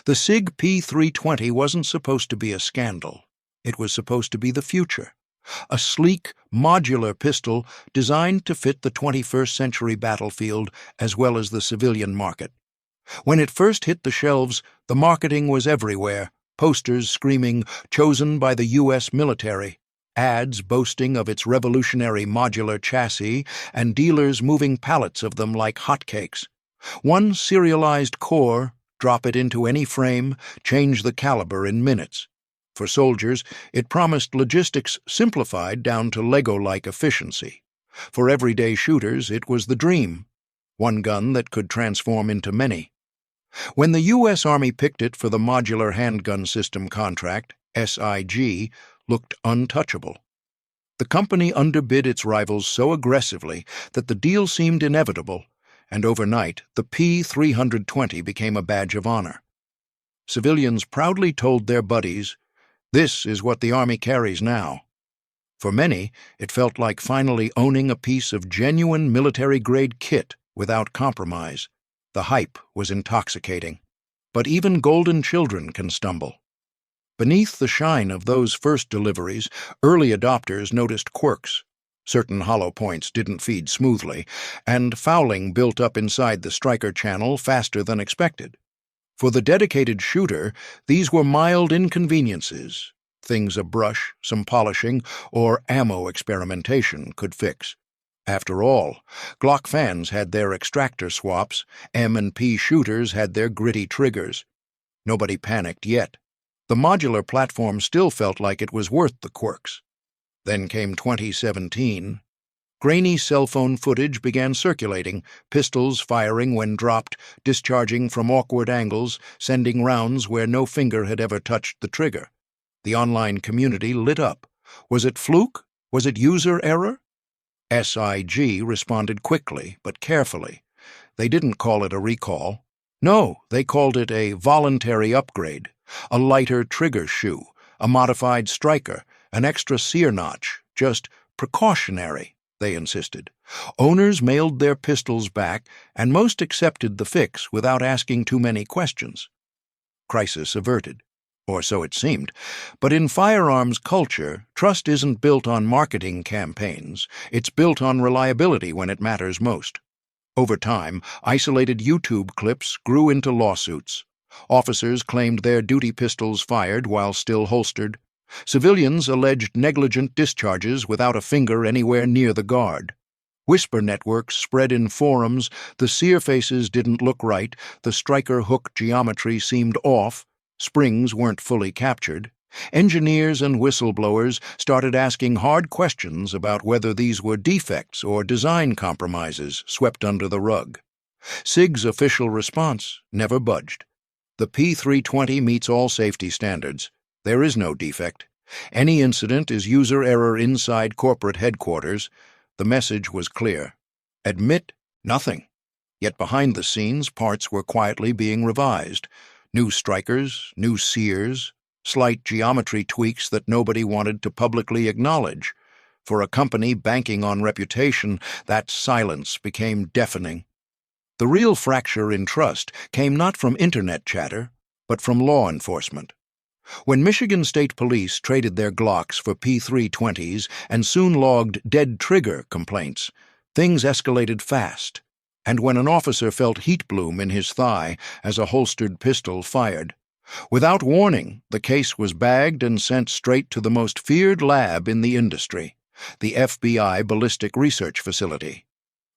The SIG P320 wasn't supposed to be a scandal. It was supposed to be the future. A sleek, modular pistol designed to fit the 21st century battlefield as well as the civilian market. When it first hit the shelves, the marketing was everywhere, posters screaming, "Chosen by the U.S. military," ads boasting of its revolutionary modular chassis, and dealers moving pallets of them like hotcakes. One serialized core, drop it into any frame, change the caliber in minutes. For soldiers, it promised logistics simplified down to Lego-like efficiency. For everyday shooters, it was the dream. One gun that could transform into many. When the U.S. Army picked it for the Modular Handgun System contract, SIG, looked untouchable. The company underbid its rivals so aggressively that the deal seemed inevitable, and overnight the P320 became a badge of honor. Civilians proudly told their buddies, "This is what the Army carries now." For many, it felt like finally owning a piece of genuine military-grade kit without compromise. The hype was intoxicating. But even golden children can stumble. Beneath the shine of those first deliveries, early adopters noticed quirks. Certain hollow points didn't feed smoothly, and fouling built up inside the striker channel faster than expected. For the dedicated shooter, these were mild inconveniences, things a brush, some polishing, or ammo experimentation could fix. After all, Glock fans had their extractor swaps, M&P shooters had their gritty triggers. Nobody panicked yet. The modular platform still felt like it was worth the quirks. Then came 2017. Grainy cell phone footage began circulating, pistols firing when dropped, discharging from awkward angles, sending rounds where no finger had ever touched the trigger. The online community lit up. Was it fluke? Was it user error? SIG responded quickly, but carefully. They didn't call it a recall. No, they called it a voluntary upgrade, a lighter trigger shoe, a modified striker, an extra sear notch, just precautionary, they insisted. Owners mailed their pistols back, and most accepted the fix without asking too many questions. Crisis averted. Or so it seemed. But in firearms culture, trust isn't built on marketing campaigns. It's built on reliability when it matters most. Over time, isolated YouTube clips grew into lawsuits. Officers claimed their duty pistols fired while still holstered. Civilians alleged negligent discharges without a finger anywhere near the guard. Whisper networks spread in forums, the sear faces didn't look right, the striker hook geometry seemed off, springs weren't fully captured. Engineers and whistleblowers started asking hard questions about whether these were defects or design compromises swept under the rug. SIG's official response never budged. The P320 meets all safety standards. There is no defect. Any incident is user error inside corporate headquarters. The message was clear. Admit nothing. Yet behind the scenes, parts were quietly being revised. New strikers, new sears, slight geometry tweaks that nobody wanted to publicly acknowledge. For a company banking on reputation, that silence became deafening. The real fracture in trust came not from internet chatter, but from law enforcement. When Michigan State Police traded their Glocks for P320s and soon logged dead trigger complaints, things escalated fast. And when an officer felt heat bloom in his thigh as a holstered pistol fired. Without warning, the case was bagged and sent straight to the most feared lab in the industry, the FBI Ballistic Research Facility.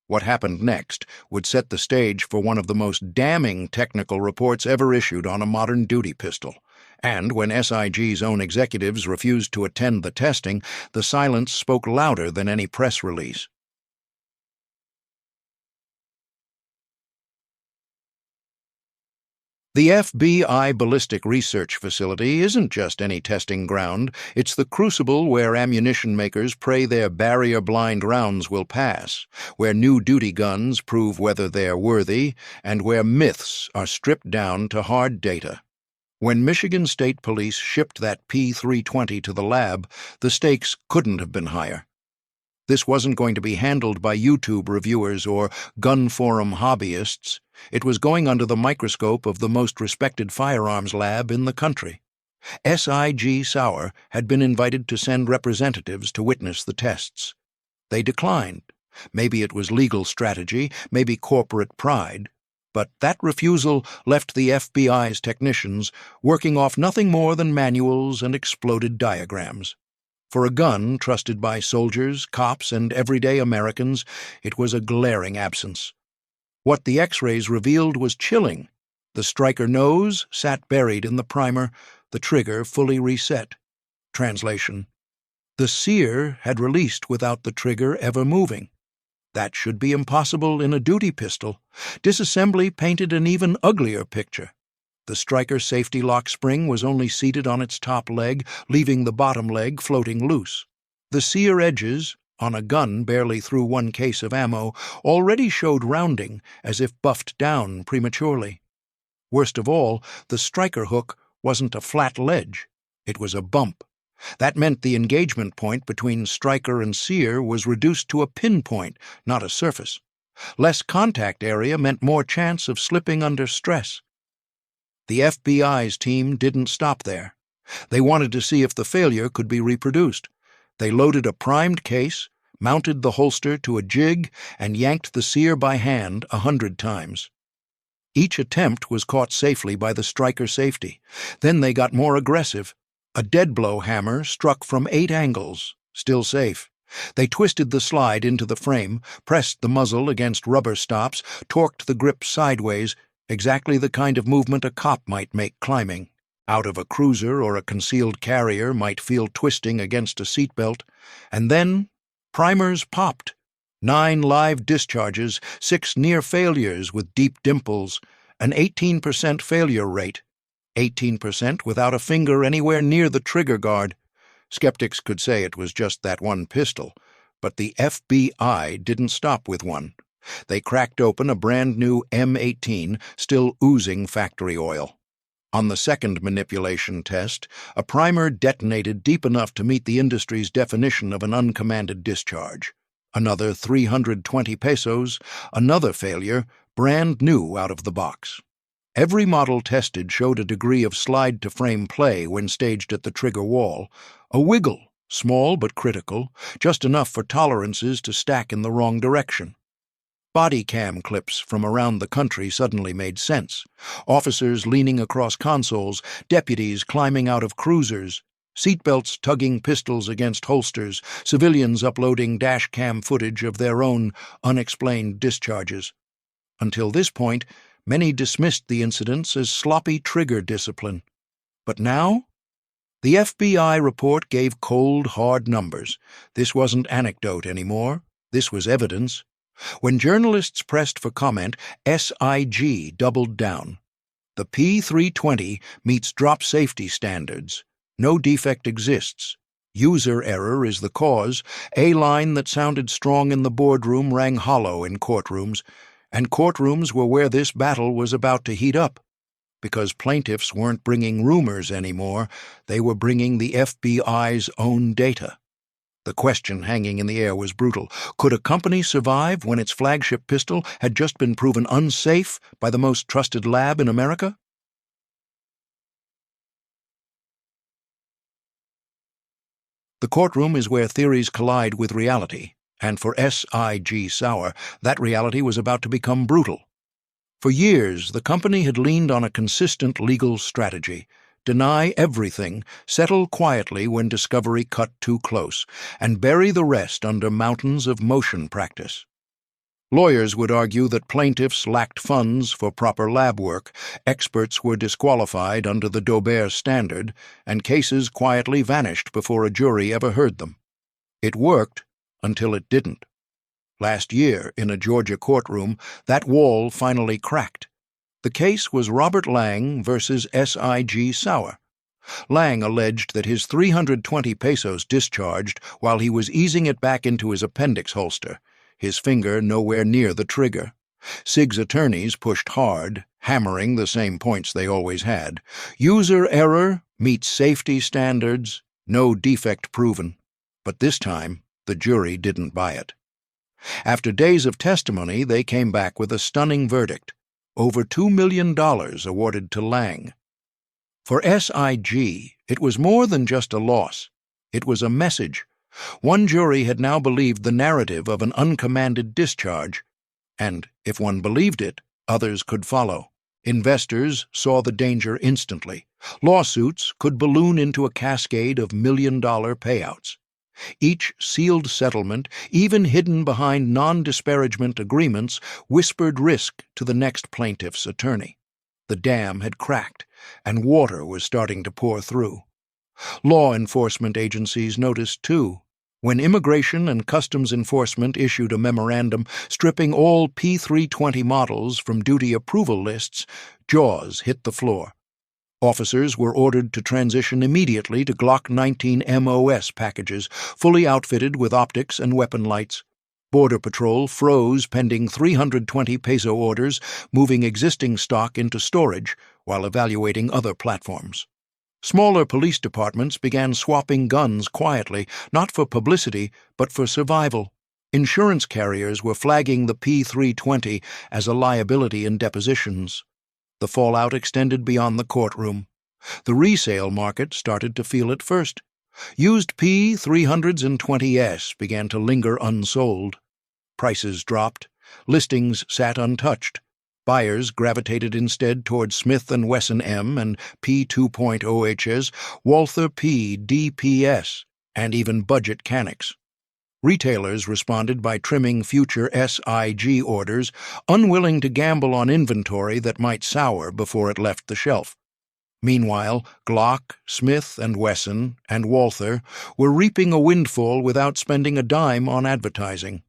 What happened next would set the stage for one of the most damning technical reports ever issued on a modern duty pistol. And when SIG's own executives refused to attend the testing, the silence spoke louder than any press release. The FBI Ballistic Research Facility isn't just any testing ground, it's the crucible where ammunition makers pray their barrier-blind rounds will pass, where new duty guns prove whether they're worthy, and where myths are stripped down to hard data. When Michigan State Police shipped that P320 to the lab, the stakes couldn't have been higher. This wasn't going to be handled by YouTube reviewers or gun forum hobbyists. It was going under the microscope of the most respected firearms lab in the country. SIG Sauer had been invited to send representatives to witness the tests. They declined. Maybe it was legal strategy, maybe corporate pride. But that refusal left the FBI's technicians working off nothing more than manuals and exploded diagrams. For a gun trusted by soldiers, cops, and everyday Americans, it was a glaring absence. What the X-rays revealed was chilling. The striker nose sat buried in the primer, the trigger fully reset. Translation: the sear had released without the trigger ever moving. That should be impossible in a duty pistol. Disassembly painted an even uglier picture. The striker safety lock spring was only seated on its top leg, leaving the bottom leg floating loose. The sear edges, on a gun barely through one case of ammo, already showed rounding, as if buffed down prematurely. Worst of all, the striker hook wasn't a flat ledge. It was a bump. That meant the engagement point between striker and sear was reduced to a pinpoint, not a surface. Less contact area meant more chance of slipping under stress. The FBI's team didn't stop there. They wanted to see if the failure could be reproduced. They loaded a primed case, mounted the holster to a jig, and yanked the sear by hand 100 times. Each attempt was caught safely by the striker safety. Then they got more aggressive. A dead-blow hammer struck from 8 angles, still safe. They twisted the slide into the frame, pressed the muzzle against rubber stops, torqued the grip sideways, exactly the kind of movement a cop might make climbing. Out of a cruiser or a concealed carrier might feel twisting against a seatbelt. And then primers popped. 9 live discharges, 6 near failures with deep dimples, an 18% failure rate. 18% without a finger anywhere near the trigger guard. Skeptics could say it was just that one pistol, but the FBI didn't stop with one. They cracked open a brand-new M18, still oozing factory oil. On the second manipulation test, a primer detonated deep enough to meet the industry's definition of an uncommanded discharge. Another 320 pesos, another failure, brand new out of the box. Every model tested showed a degree of slide-to-frame play when staged at the trigger wall. A wiggle, small but critical, just enough for tolerances to stack in the wrong direction. Body cam clips from around the country suddenly made sense. Officers leaning across consoles, deputies climbing out of cruisers, seatbelts tugging pistols against holsters, civilians uploading dash cam footage of their own unexplained discharges. Until this point, many dismissed the incidents as sloppy trigger discipline. But now? The FBI report gave cold, hard numbers. This wasn't anecdote anymore. This was evidence. When journalists pressed for comment, SIG doubled down. The P320 meets drop safety standards. No defect exists. User error is the cause. A line that sounded strong in the boardroom rang hollow in courtrooms. And courtrooms were where this battle was about to heat up. Because plaintiffs weren't bringing rumors anymore, they were bringing the FBI's own data. The question hanging in the air was brutal. Could a company survive when its flagship pistol had just been proven unsafe by the most trusted lab in America? The courtroom is where theories collide with reality. And for SIG Sauer, that reality was about to become brutal. For years, the company had leaned on a consistent legal strategy: deny everything, settle quietly when discovery cut too close, and bury the rest under mountains of motion practice. Lawyers would argue that plaintiffs lacked funds for proper lab work, experts were disqualified under the Daubert standard, and cases quietly vanished before a jury ever heard them. It worked until it didn't. Last year, in a Georgia courtroom, that wall finally cracked. The case was Robert Lang versus SIG Sauer. Lang alleged that his 320 pesos discharged while he was easing it back into his appendix holster, his finger nowhere near the trigger. SIG's attorneys pushed hard, hammering the same points they always had. User error meets safety standards, no defect proven. But this time, The jury didn't buy it. After days of testimony, they came back with a stunning verdict: over $2 million awarded to Lang. For SIG, it was more than just a loss. It was a message. One jury had now believed the narrative of an uncommanded discharge, and if one believed it, others could follow. Investors saw the danger instantly. Lawsuits could balloon into a cascade of million-dollar payouts. Each sealed settlement, even hidden behind non-disparagement agreements, whispered risk to the next plaintiff's attorney. The dam had cracked, and water was starting to pour through. Law enforcement agencies noticed, too. When Immigration and Customs Enforcement issued a memorandum stripping all P320 models from duty approval lists, jaws hit the floor. Officers were ordered to transition immediately to Glock 19 MOS packages, fully outfitted with optics and weapon lights. Border Patrol froze pending 320 peso orders, moving existing stock into storage while evaluating other platforms. Smaller police departments began swapping guns quietly, not for publicity, but for survival. Insurance carriers were flagging the P320 as a liability in depositions. The fallout extended beyond the courtroom. The resale market started to feel it first. Used P320s began to linger unsold. Prices dropped. Listings sat untouched. Buyers gravitated instead toward Smith & Wesson M and P2.0Hs, Walther P DPS, and even budget Canics. Retailers responded by trimming future SIG orders, unwilling to gamble on inventory that might sour before it left the shelf. Meanwhile, Glock, Smith & Wesson, and Walther were reaping a windfall without spending a dime on advertising.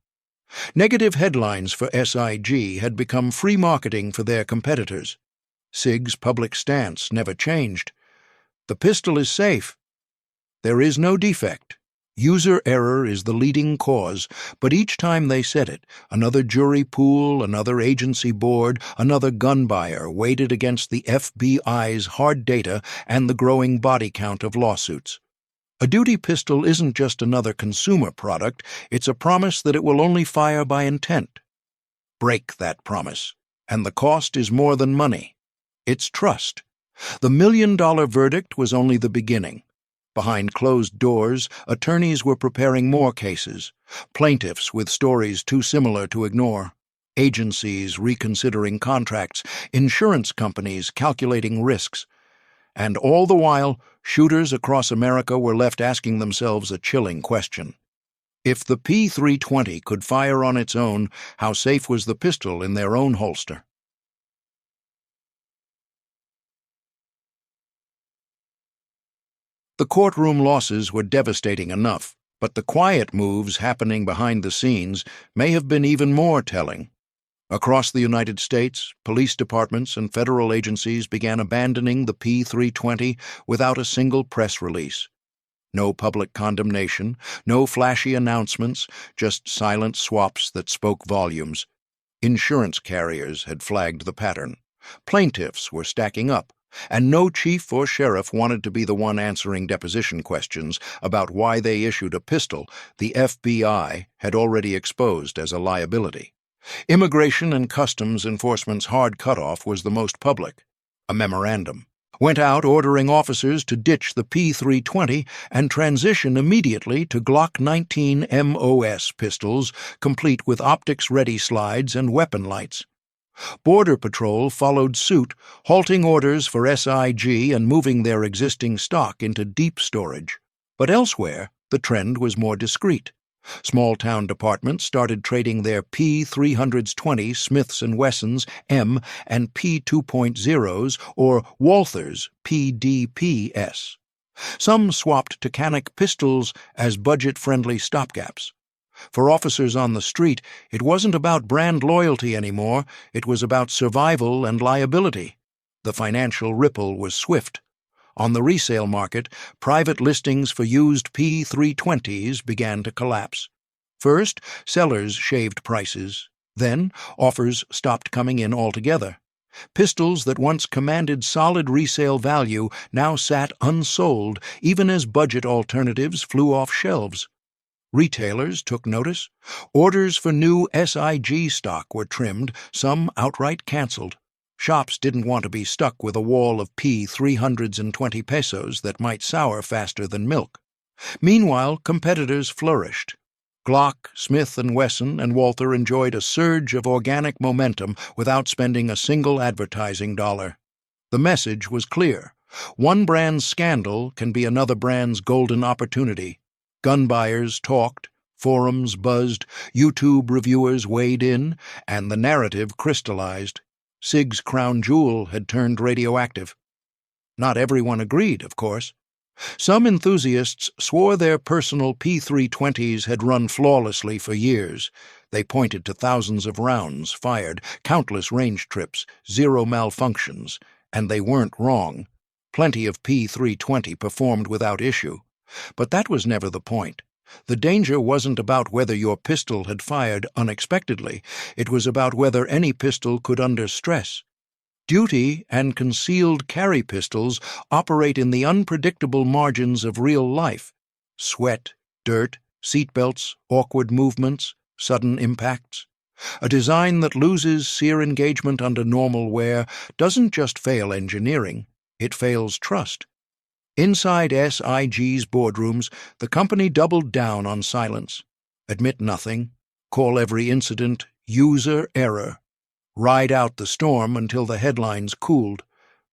Negative headlines for SIG had become free marketing for their competitors. SIG's public stance never changed. The pistol is safe. There is no defect. User error is the leading cause, but each time they said it, another jury pool, another agency board, another gun buyer weighed it against the FBI's hard data and the growing body count of lawsuits. A duty pistol isn't just another consumer product, it's a promise that it will only fire by intent. Break that promise, and the cost is more than money. It's trust. The million-dollar verdict was only the beginning. Behind closed doors, attorneys were preparing more cases, plaintiffs with stories too similar to ignore, agencies reconsidering contracts, insurance companies calculating risks. And all the while, shooters across America were left asking themselves a chilling question. If the P320 could fire on its own, how safe was the pistol in their own holster? The courtroom losses were devastating enough, but the quiet moves happening behind the scenes may have been even more telling. Across the United States, police departments and federal agencies began abandoning the P320 without a single press release. No public condemnation, no flashy announcements, just silent swaps that spoke volumes. Insurance carriers had flagged the pattern. Plaintiffs were stacking up, and no chief or sheriff wanted to be the one answering deposition questions about why they issued a pistol the FBI had already exposed as a liability. Immigration and Customs Enforcement's hard cutoff was the most public. A memorandum went out ordering officers to ditch the P320 and transition immediately to Glock 19 MOS pistols, complete with optics-ready slides and weapon lights. Border Patrol followed suit, halting orders for SIG and moving their existing stock into deep storage. But elsewhere, the trend was more discreet. Small-town departments started trading their P320 Smiths & Wessons M and P2.0s or Walthers PDPS. Some swapped to Canic pistols as budget-friendly stopgaps. For officers on the street, it wasn't about brand loyalty anymore, it was about survival and liability. The financial ripple was swift. On the resale market, private listings for used P320s began to collapse. First, sellers shaved prices. Then, offers stopped coming in altogether. Pistols that once commanded solid resale value now sat unsold, even as budget alternatives flew off shelves. Retailers took notice. Orders for new SIG stock were trimmed, some outright canceled. Shops didn't want to be stuck with a wall of P320 pesos that might sour faster than milk. Meanwhile, competitors flourished. Glock, Smith & Wesson, and Walther enjoyed a surge of organic momentum without spending a single advertising dollar. The message was clear. One brand's scandal can be another brand's golden opportunity. Gun buyers talked, forums buzzed, YouTube reviewers weighed in, and the narrative crystallized. SIG's crown jewel had turned radioactive. Not everyone agreed, of course. Some enthusiasts swore their personal P320s had run flawlessly for years. They pointed to thousands of rounds fired, countless range trips, zero malfunctions, and they weren't wrong. Plenty of P320 performed without issue. But that was never the point. The danger wasn't about whether your pistol had fired unexpectedly. It was about whether any pistol could under stress. Duty and concealed carry pistols operate in the unpredictable margins of real life. Sweat, dirt, seatbelts, awkward movements, sudden impacts. A design that loses sear engagement under normal wear doesn't just fail engineering, it fails trust. Inside SIG's boardrooms, the company doubled down on silence. Admit nothing, call every incident user error. Ride out the storm until the headlines cooled.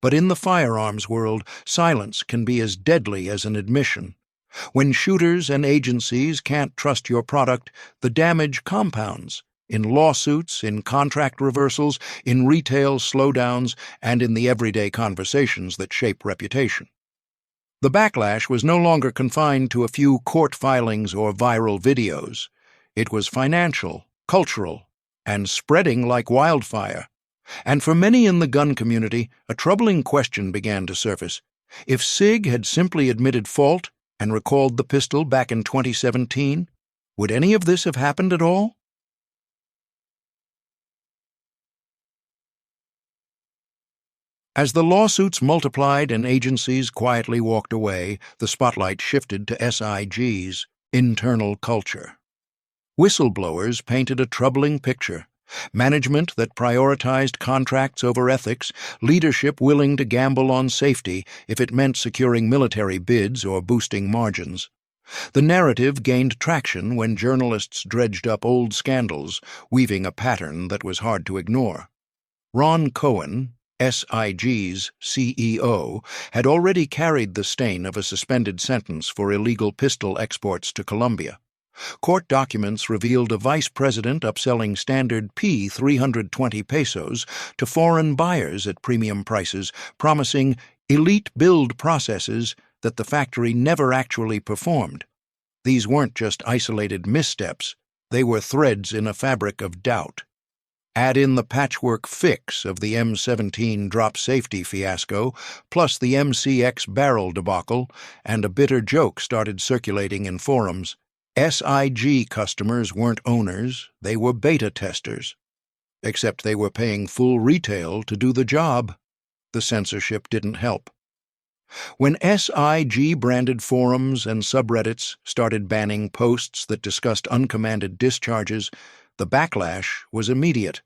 But in the firearms world, silence can be as deadly as an admission. When shooters and agencies can't trust your product, the damage compounds. In lawsuits, in contract reversals, in retail slowdowns, and in the everyday conversations that shape reputation. The backlash was no longer confined to a few court filings or viral videos. It was financial, cultural, and spreading like wildfire. And for many in the gun community, a troubling question began to surface. If SIG had simply admitted fault and recalled the pistol back in 2017, would any of this have happened at all? As the lawsuits multiplied and agencies quietly walked away, the spotlight shifted to SIG's internal culture. Whistleblowers painted a troubling picture. Management that prioritized contracts over ethics, leadership willing to gamble on safety if it meant securing military bids or boosting margins. The narrative gained traction when journalists dredged up old scandals, weaving a pattern that was hard to ignore. Ron Cohen, SIG's CEO, had already carried the stain of a suspended sentence for illegal pistol exports to Colombia. Court documents revealed a vice president upselling standard P320 pesos to foreign buyers at premium prices, promising elite build processes that the factory never actually performed. These weren't just isolated missteps, they were threads in a fabric of doubt. Add in the patchwork fix of the M17 drop safety fiasco, plus the MCX barrel debacle, and a bitter joke started circulating in forums. SIG customers weren't owners, they were beta testers. Except they were paying full retail to do the job. The censorship didn't help. When SIG-branded forums and subreddits started banning posts that discussed uncommanded discharges, the backlash was immediate.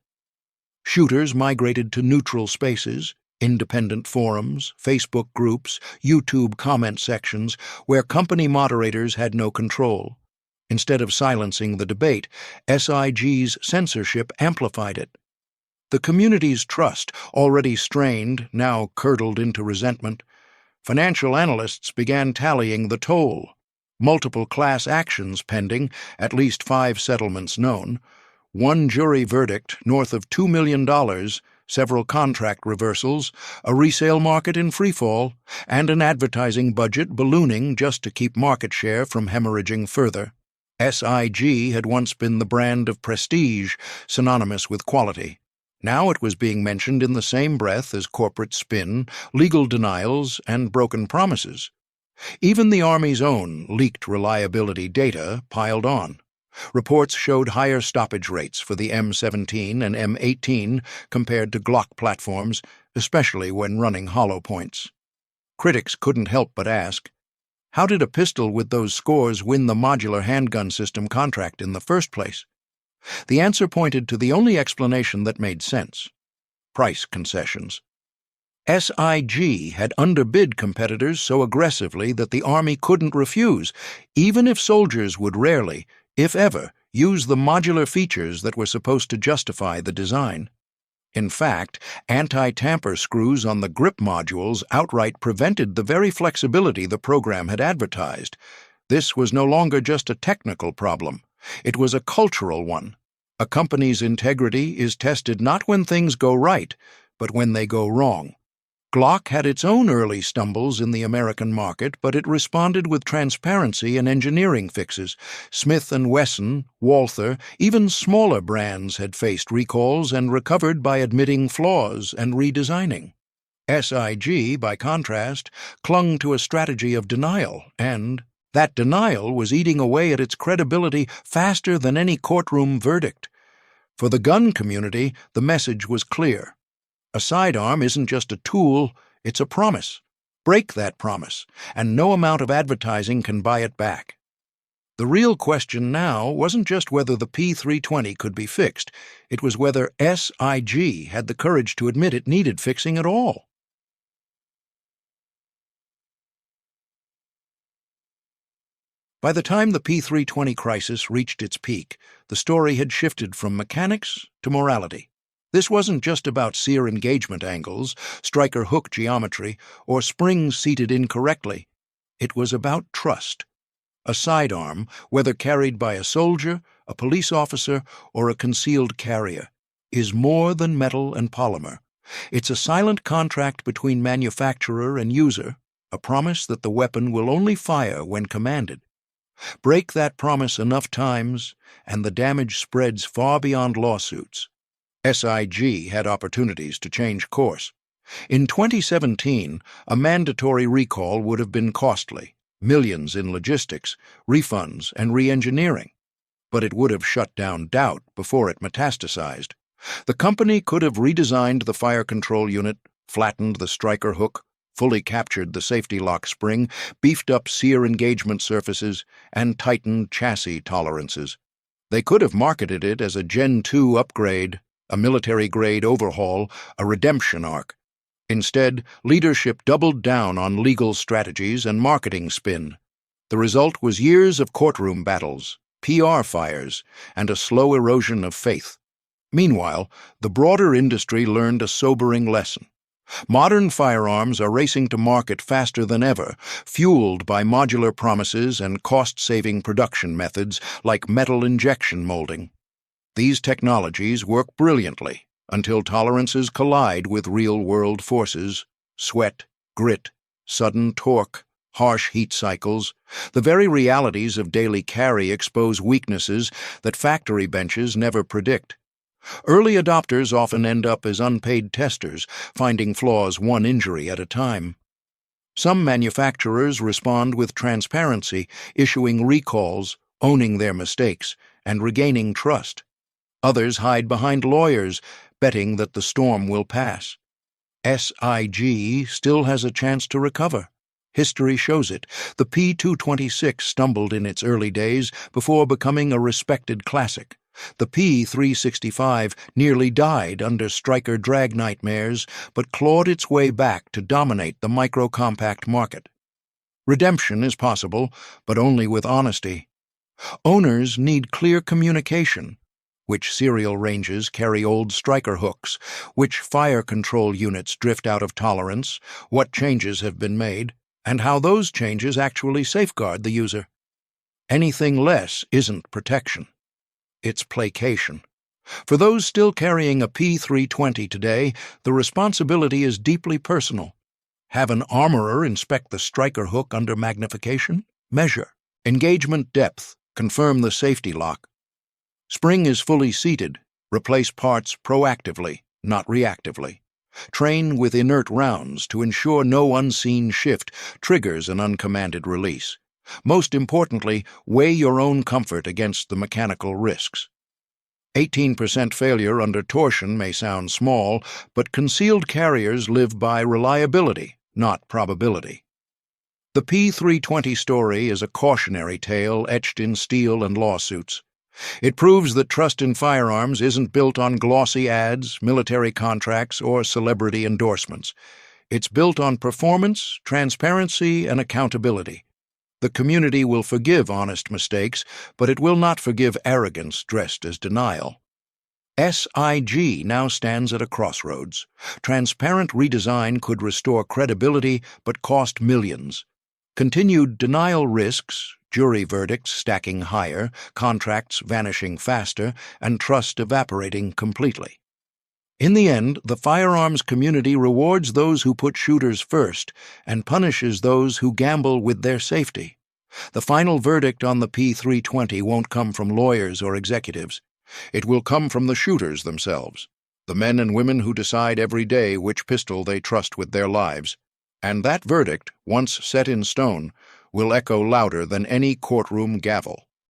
Shooters migrated to neutral spaces, independent forums, Facebook groups, YouTube comment sections, where company moderators had no control. Instead of silencing the debate, SIG's censorship amplified it. The community's trust, already strained, now curdled into resentment. Financial analysts began tallying the toll. Multiple class actions pending, at least 5 settlements known. One jury verdict north of $2 million, several contract reversals, a resale market in freefall, and an advertising budget ballooning just to keep market share from hemorrhaging further. SIG had once been the brand of prestige, synonymous with quality. Now it was being mentioned in the same breath as corporate spin, legal denials, and broken promises. Even the Army's own leaked reliability data piled on. Reports showed higher stoppage rates for the M17 and M18 compared to Glock platforms, especially when running hollow points. Critics couldn't help but ask, How did a pistol with those scores win the modular handgun system contract in the first place? The answer pointed to the only explanation that made sense: price concessions. SIG had underbid competitors so aggressively that the Army couldn't refuse, even if soldiers would rarely, if ever, use the modular features that were supposed to justify the design. In fact, anti-tamper screws on the grip modules outright prevented the very flexibility the program had advertised. This was no longer just a technical problem. It was a cultural one. A company's integrity is tested not when things go right, but when they go wrong. Glock had its own early stumbles in the American market, but it responded with transparency and engineering fixes. Smith & Wesson, Walther, even smaller brands had faced recalls and recovered by admitting flaws and redesigning. SIG, by contrast, clung to a strategy of denial, and that denial was eating away at its credibility faster than any courtroom verdict. For the gun community, the message was clear. A sidearm isn't just a tool, it's a promise. Break that promise, and no amount of advertising can buy it back. The real question now wasn't just whether the P320 could be fixed, it was whether SIG had the courage to admit it needed fixing at all. By the time the P320 crisis reached its peak, the story had shifted from mechanics to morality. This wasn't just about sear engagement angles, striker hook geometry, or springs seated incorrectly. It was about trust. A sidearm, whether carried by a soldier, a police officer, or a concealed carrier, is more than metal and polymer. It's a silent contract between manufacturer and user, a promise that the weapon will only fire when commanded. Break that promise enough times, and the damage spreads far beyond lawsuits. SIG had opportunities to change course. In 2017, a mandatory recall would have been costly, millions in logistics, refunds, and re-engineering. But it would have shut down doubt before it metastasized. The company could have redesigned the fire control unit, flattened the striker hook, fully captured the safety lock spring, beefed up sear engagement surfaces, and tightened chassis tolerances. They could have marketed it as a Gen 2 upgrade, a military-grade overhaul, a redemption arc. Instead, leadership doubled down on legal strategies and marketing spin. The result was years of courtroom battles, PR fires, and a slow erosion of faith. Meanwhile, the broader industry learned a sobering lesson. Modern firearms are racing to market faster than ever, fueled by modular promises and cost-saving production methods like metal injection molding. These technologies work brilliantly until tolerances collide with real-world forces: sweat, grit, sudden torque, harsh heat cycles. The very realities of daily carry expose weaknesses that factory benches never predict. Early adopters often end up as unpaid testers, finding flaws one injury at a time. Some manufacturers respond with transparency, issuing recalls, owning their mistakes, and regaining trust. Others hide behind lawyers, betting that the storm will pass. SIG still has a chance to recover. History shows it. The P226 stumbled in its early days before becoming a respected classic. The P365 nearly died under striker drag nightmares, but clawed its way back to dominate the micro-compact market. Redemption is possible, but only with honesty. Owners need clear communication. Which serial ranges carry old striker hooks? Which fire control units drift out of tolerance? What changes have been made? And how those changes actually safeguard the user? Anything less isn't protection. It's placation. For those still carrying a P320 today, the responsibility is deeply personal. Have an armorer inspect the striker hook under magnification. Measure engagement depth. Confirm the safety lock. Spring is fully seated. Replace parts proactively, not reactively. Train with inert rounds to ensure no unseen shift triggers an uncommanded release. Most importantly, weigh your own comfort against the mechanical risks. 18% failure under torsion may sound small, but concealed carriers live by reliability, not probability. The P320 story is a cautionary tale etched in steel and lawsuits. It proves that trust in firearms isn't built on glossy ads, military contracts, or celebrity endorsements. It's built on performance, transparency, and accountability. The community will forgive honest mistakes, but it will not forgive arrogance dressed as denial. SIG now stands at a crossroads. Transparent redesign could restore credibility but cost millions. Continued denial risks, jury verdicts stacking higher, contracts vanishing faster, and trust evaporating completely. In the end, the firearms community rewards those who put shooters first and punishes those who gamble with their safety. The final verdict on the P320 won't come from lawyers or executives. It will come from the shooters themselves, the men and women who decide every day which pistol they trust with their lives. And that verdict, once set in stone, will echo louder than any courtroom gavel.